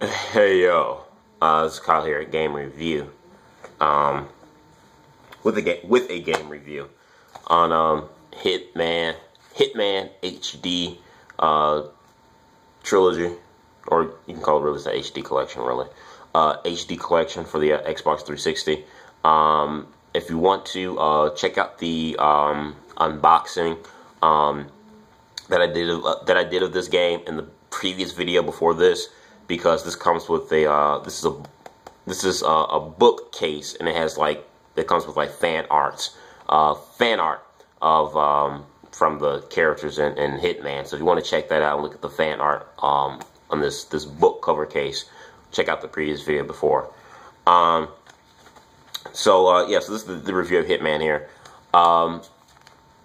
Hey yo, this is Kyle here at Game Review. With a game review on Hitman HD trilogy, or you can call it really the HD collection, really. HD collection for the Xbox 360. If you want to check out the unboxing that I did of this game in the previous video before this, because this comes with a this is a bookcase, and it comes with like fan art of from the characters in Hitman. So if you want to check that out and look at the fan art on this book cover case, check out the previous video before. So this is the review of Hitman here.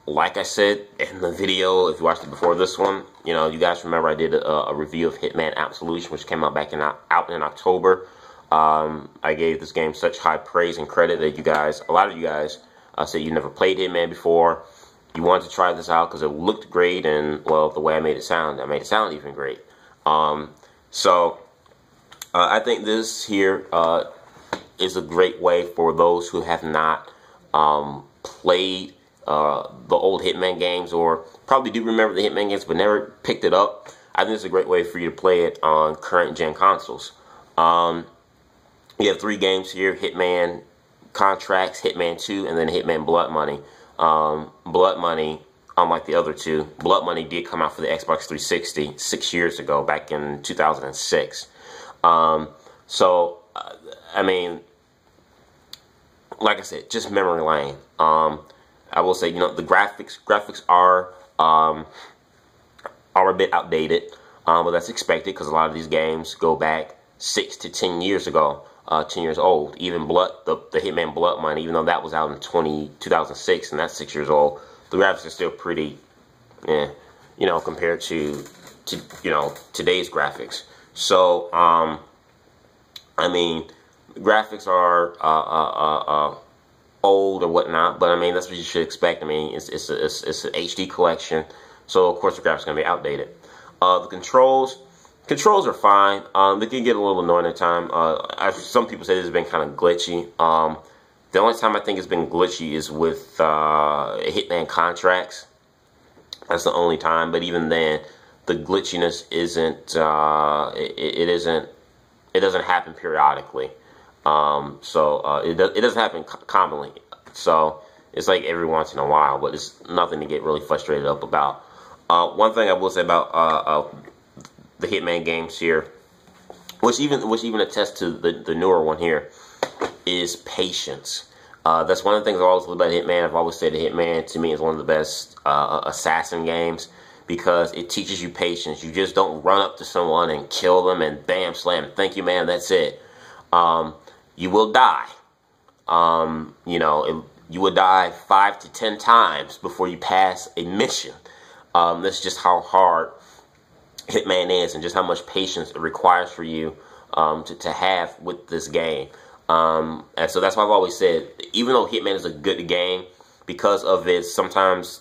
Like I said in the video, if you watched it before this one, you guys remember I did a review of Hitman Absolution, which came out back out in October. I gave this game such high praise and credit that a lot of you guys said you never played Hitman before. You wanted to try this out because it looked great, and well, the way I made it sound even great. So I think this here is a great way for those who have not played the old Hitman games, or probably do remember the Hitman games but never picked it up. I think it's a great way for you to play it on current gen consoles. You have 3 games here: Hitman Contracts, Hitman 2, and then Hitman Blood Money. Blood Money, unlike the other 2, Blood Money did come out for the Xbox 360 6 years ago, back in 2006. I mean, like I said, just memory lane. I will say, the graphics are a bit outdated, but that's expected because a lot of these games go back 6 to 10 years ago, 10 years old. Even the Hitman Blood Money, even though that was out in 2006 and that's 6 years old, the graphics are still pretty, compared to today's graphics. So, I mean, graphics are old or whatnot, but I mean, that's what you should expect. I mean, it's an HD collection, so of course the graphics are gonna be outdated. The controls are fine. They can get a little annoying at times. Some people say this has been kind of glitchy. The only time I think it's been glitchy is with Hitman Contracts. That's the only time, but even then, the glitchiness isn't. It doesn't happen periodically. It doesn't happen commonly. So it's like every once in a while, but it's nothing to get really frustrated up about. One thing I will say about the Hitman games here, which even attests to the newer one here, is patience. That's one of the things I've always loved about Hitman. I've always said that Hitman, to me, is one of the best assassin games, because it teaches you patience. You just don't run up to someone and kill them and bam, slam, thank you, man, that's it. You will die. You will die 5 to 10 times before you pass a mission. That's just how hard Hitman is, and just how much patience it requires for you to have with this game. And so that's why I've always said, even though Hitman is a good game, because of it, sometimes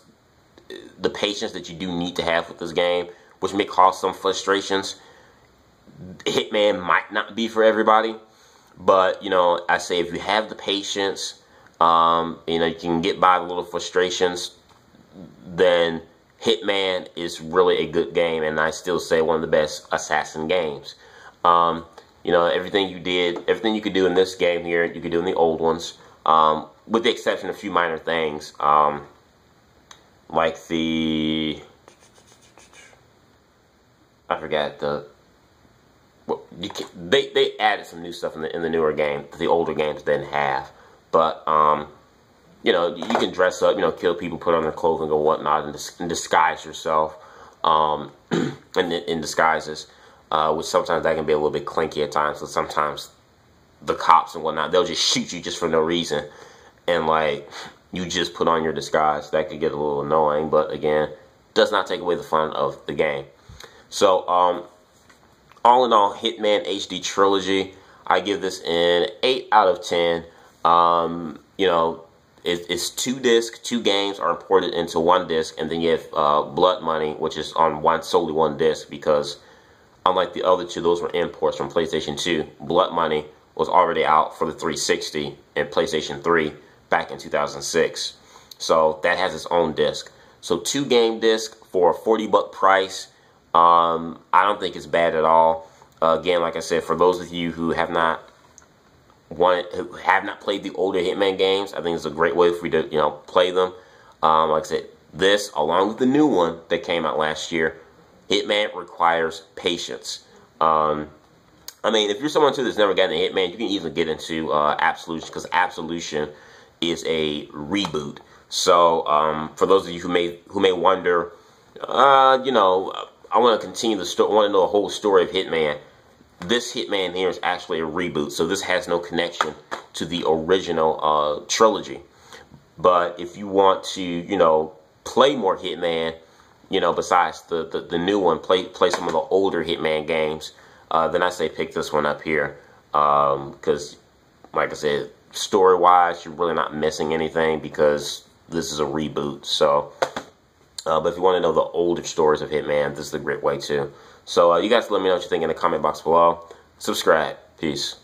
the patience that you do need to have with this game, which may cause some frustrations, Hitman might not be for everybody. But, I say if you have the patience, you can get by the little frustrations, then Hitman is really a good game, and I still say one of the best assassin games. Everything you could do in this game here, you could do in the old ones, with the exception of a few minor things, like I forgot they added some new stuff in the newer game that the older games didn't have. But you can dress up, kill people, put on their clothing or whatnot, and disguise yourself in disguises, which sometimes that can be a little bit clinky at times. So sometimes the cops and whatnot, they'll just shoot you just for no reason, and like you just put on your disguise. That could get a little annoying, but again, does not take away the fun of the game. So all in all, Hitman HD Trilogy, I give this an 8 out of 10. It's 2 discs, 2 games are imported into 1 disc, and then you have Blood Money, which is on solely one disc, because Unlike the other two, those were imports from PlayStation 2. Blood Money was already out for the 360 and PlayStation 3 back in 2006. So that has its own disc. So 2 game disc for a $40 price, I don't think it's bad at all. Again, like I said, for those of you who have not played the older Hitman games, I think it's a great way for you to, you know, play them. Like I said, this, along with the new one that came out last year, Hitman requires patience. I mean, if you're someone too that's never gotten a Hitman, you can easily get into Absolution, because Absolution is a reboot. So for those of you who may wonder, you know, I want to continue the story, want to know the whole story of Hitman. This Hitman here is actually a reboot, so this has no connection to the original trilogy. But if you want to, you know, play more Hitman, you know, besides the new one, play some of the older Hitman games, then I say pick this one up here. Because, like I said, story-wise, you're really not missing anything because this is a reboot. So, but if you want to know the older stories of Hitman, this is a great way too. So, you guys let me know what you think in the comment box below. Subscribe. Peace.